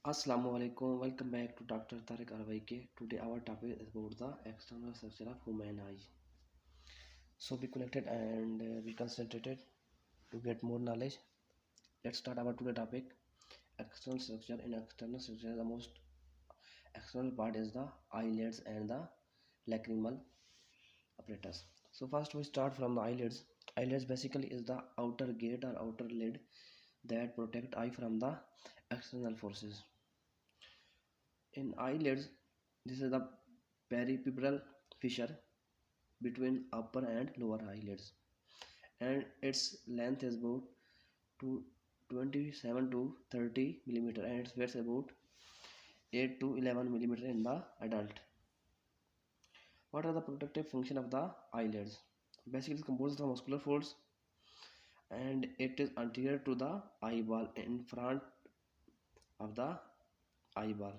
Assalamu alaikum. Welcome back to Dr. Tariq RYK. Today our topic is about the external structure of human eye. So be connected and be concentrated to get more knowledge. Let's start our today topic. External structure. In external structure, the most external part is the eyelids and the lacrimal apparatus. So first we start from the eyelids. Eyelids basically is the outer gate or outer lid that protect eye from the external forces. In eyelids, this is the peripapillary fissure between upper and lower eyelids, and its length is about to 27 to 30 millimeter, and its weight is about 8 to 11 millimeter in the adult. What are the protective function of the eyelids? Basically, it's composed of muscular folds, and it is anterior to the eyeball in front of the eyeball.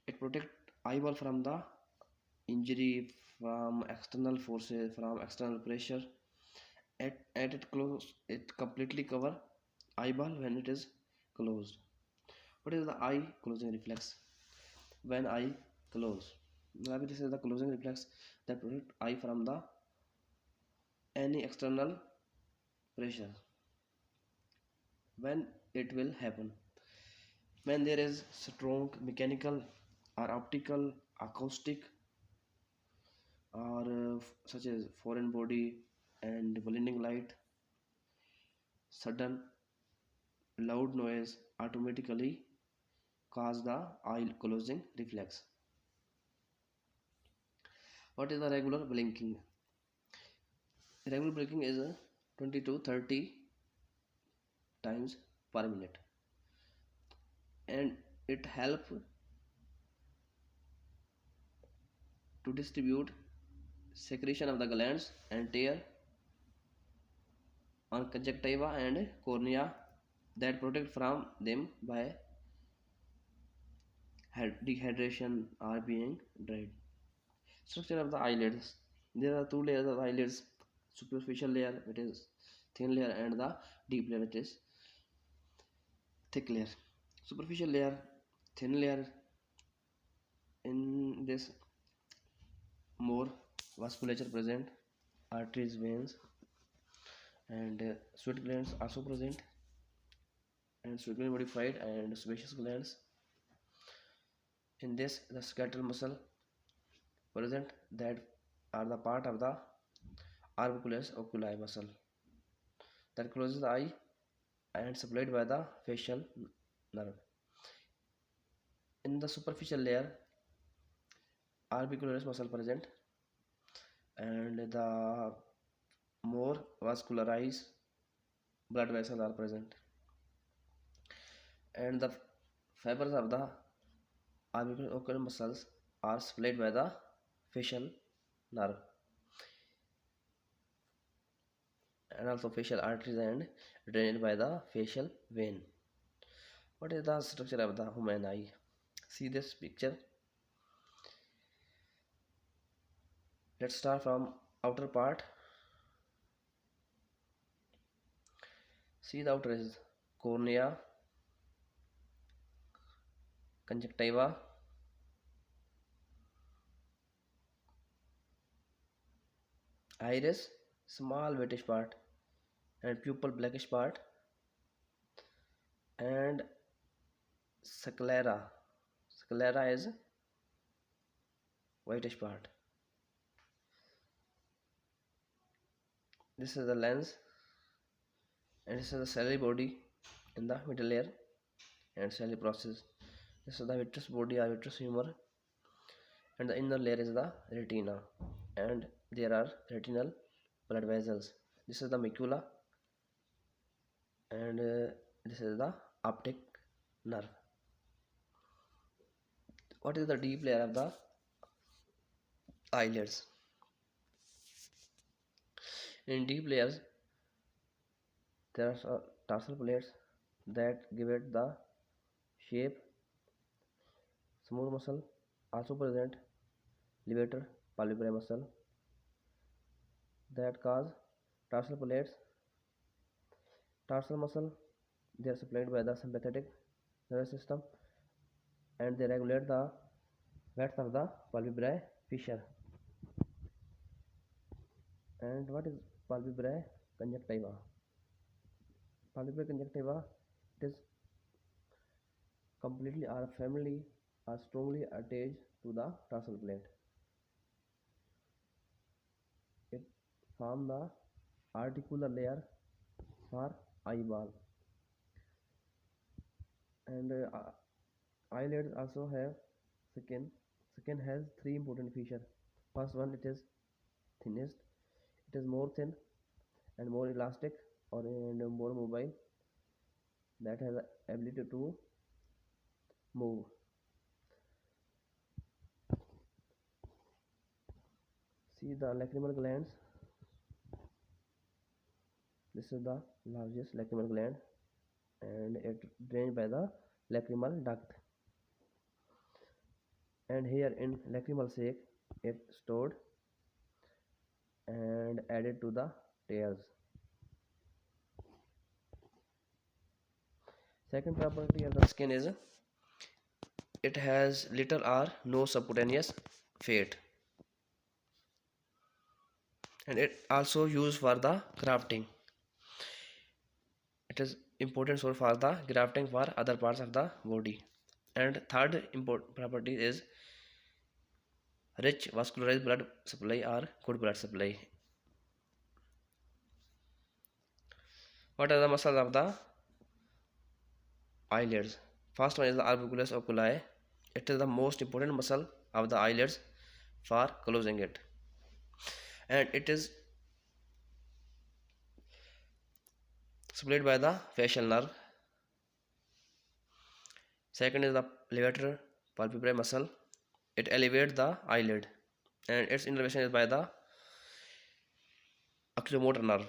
It protects eyeball from the injury, from external forces, from external pressure. At it close, it completely cover eyeball when it is closed. What is the eye closing reflex? When eye close, maybe this is the closing reflex that protect eye from the any external pressure. When it will happen? When there is strong mechanical or optical, acoustic, or such as foreign body and blinding light, sudden loud noise automatically cause the eye closing reflex. What is the regular blinking? Regular blinking is 20 to 30 times per minute, and it help to distribute secretion of the glands and tear on conjunctiva and cornea that protect from them by dehydration or being dried. Structure of the eyelids. There are two layers of eyelids: superficial layer, it is thin layer, and the deep layer, it is thick layer. Superficial layer, thin layer. In this, more vasculature present, arteries, veins, and sweat glands also present, and sweat gland modified and sebaceous glands. In this, the skeletal muscle present that are the part of the orbicularis oculi muscle that closes the eye and supplied by the facial nerve. In the superficial layer, orbicularis muscle present, and the more vascularized blood vessels are present, and the fibers of the orbicular muscles are supplied by the facial nerve and also facial arteries and drained by the facial vein. What is the structure of the human eye? See this picture. Let's start from outer part. See, the outer is cornea, conjunctiva, iris, small whitish part, and pupil blackish part, and sclera. Sclera is whitish part. This is the lens, and this is the ciliary body in the middle layer and ciliary process. This is the vitreous body or vitreous humor, and the inner layer is the retina, and there are retinal blood vessels. This is the macula, and this is the optic nerve. What is the deep layer of the eyelids? In deep layers, there are tarsal plates that give it the shape. Smooth muscle also present, levator palpebrae muscle that cause tarsal plates. Tarsal muscle, they are supplied by the sympathetic nervous system, and they regulate the width of the palpebrae fissure. And what is palpebrae conjunctiva? Palpebrae conjunctiva, it is completely or family or strongly attached to the tarsal plate. It forms the articular layer for eyeball. And eyelids also have skin. Skin has three important features. First one, it is thinnest. It is more thin and more elastic and more mobile, that has the ability to move. See the lacrimal glands. This is the largest lacrimal gland and it drained by the lacrimal duct. And here in lacrimal sac it stored and added to the tears. Second property of the skin is it has little or no subcutaneous fat, and it also used for the grafting. It is important source for the grafting for other parts of the body. And third important property is rich vascularized blood supply or good blood supply. What are the muscles of the eyelids? First one is the orbicularis oculi. It is the most important muscle of the eyelids for closing it, and it is supplied by the facial nerve. Second is the levator palpebrae muscle. It elevates the eyelid, and its innervation is by the oculomotor nerve.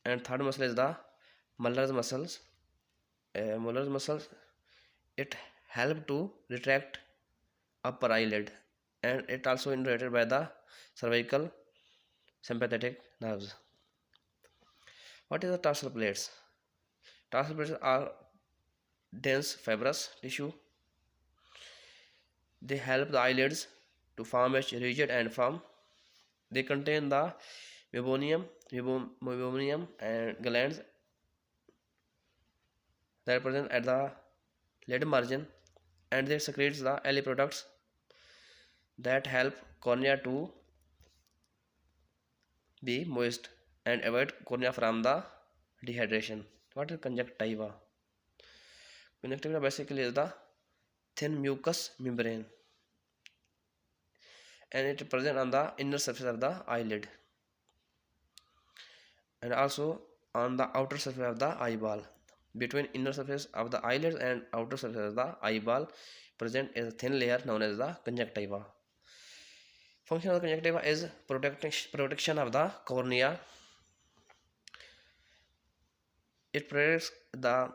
And third muscle is the malleus muscles. Malleus muscles, it help to retract upper eyelid, and it also innervated by the cervical sympathetic nerves. What is the tarsal plates? Tarsal plates are dense fibrous tissue. They help the eyelids to form as rigid and firm. They contain the meibomium and glands that are present at the lid margin, and they secretes the early products that help cornea to be moist and avoid cornea from the dehydration. What is conjunctiva? Conjunctiva basically is the thin mucous membrane, and it is present on the inner surface of the eyelid and also on the outer surface of the eyeball. Between inner surface of the eyelid and outer surface of the eyeball present is a thin layer known as the conjunctiva. Function of the conjunctiva is protection of the cornea. It protects the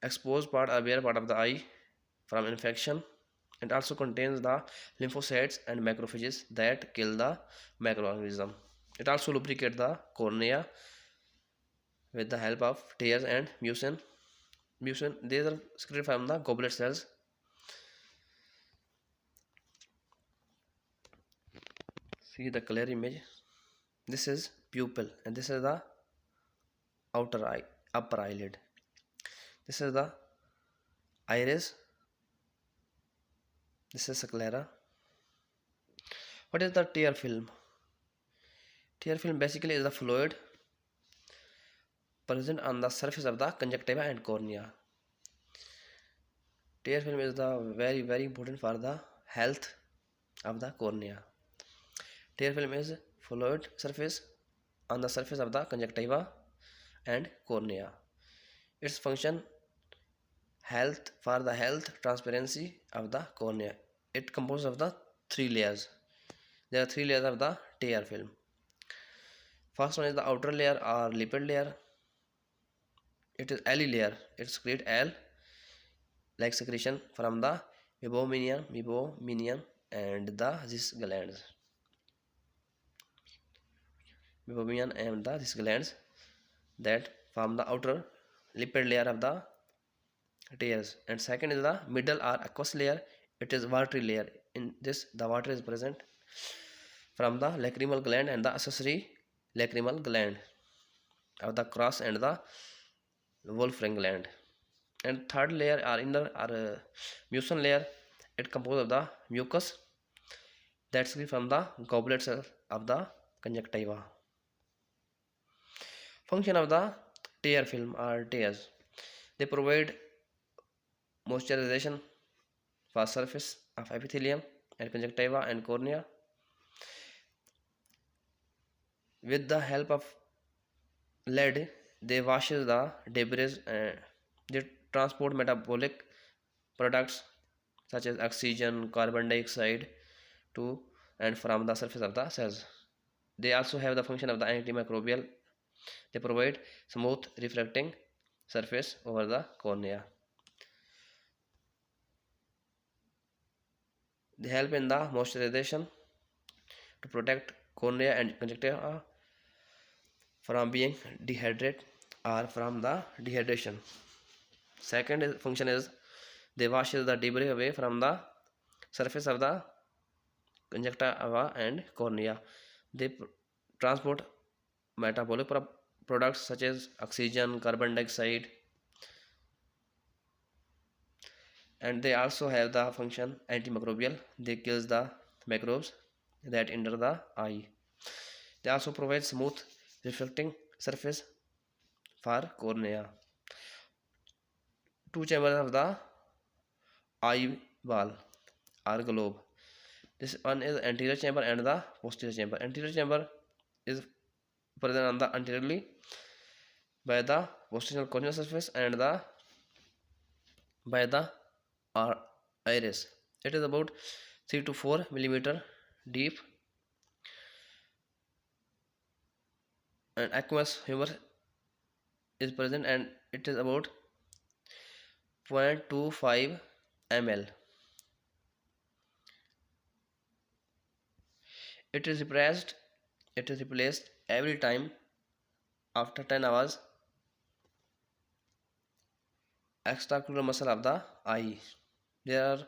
exposed part or bare part of the eye from infection, and also contains the lymphocytes and macrophages that kill the microorganism. It also lubricates the cornea with the help of tears and mucin. These are secreted from the goblet cells. See the clear image. This is pupil, and this is the outer eye, upper eyelid. This is the iris. This is sclera. What is the tear film? Tear film basically is the fluid present on the surface of the conjunctiva and cornea. Tear film is the very important for the health of the cornea. Tear film is fluid surface on the surface of the conjunctiva and cornea. Its function for the health transparency of the cornea. It composes of the three layers. There are three layers of the tear film. First one is the outer layer or lipid layer. It is alli layer. It secretes Al like secretion from the meibomium and the these glands. Meibomium and the these glands that form the outer lipid layer of the tears. And second is the middle or aqueous layer. It is watery layer. In this, the water is present from the lacrimal gland and the accessory lacrimal gland of the cross and the Wolfram gland. And third layer or inner or mucin layer. It composed of the mucus that's from the goblet cell of the conjunctiva. Function of the tear film or tears. They provide moisturization for surface of epithelium and conjunctiva and cornea. With the help of lead, they washes the debris and they transport metabolic products such as oxygen, carbon dioxide to and from the surface of the cells. They also have the function of the antimicrobial. They provide smooth reflecting surface over the cornea. They help in the moisturization to protect cornea and conjunctiva from being dehydrated or from the dehydration. Second function is they wash the debris away from the surface of the conjunctiva and cornea. They transport metabolic products such as oxygen, carbon dioxide, and they also have the function antimicrobial. They kill the microbes that enter the eye. They also provide smooth reflecting surface for cornea. Two chambers of the eyeball or globe. This one is anterior chamber and the posterior chamber. Anterior chamber is present on the anteriorly by the posterior corneal surface and the by the iris. It is about 3 to 4 millimeter deep, and aqueous humor is present and it is about 0.25 ml. It is replaced every time after 10 hours. Extraocular muscle of the eye. There are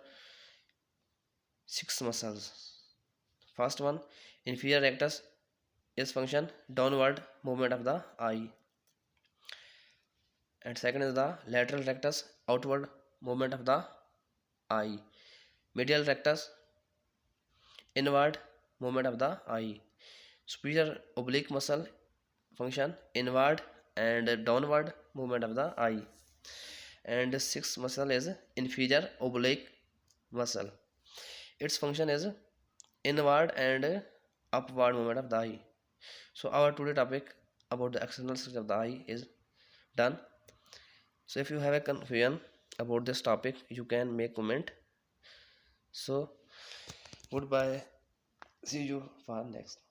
6 muscles. First one, inferior rectus, is function downward movement of the eye. And second is the lateral rectus, outward movement of the eye. Medial rectus, inward movement of the eye. Superior oblique muscle, function inward and downward movement of the eye. And sixth muscle is inferior oblique muscle. Its function is inward and upward movement of the eye. So our today topic about the external structure of the eye is done. So if you have a confusion about this topic, you can make comment. So goodbye, see you for next.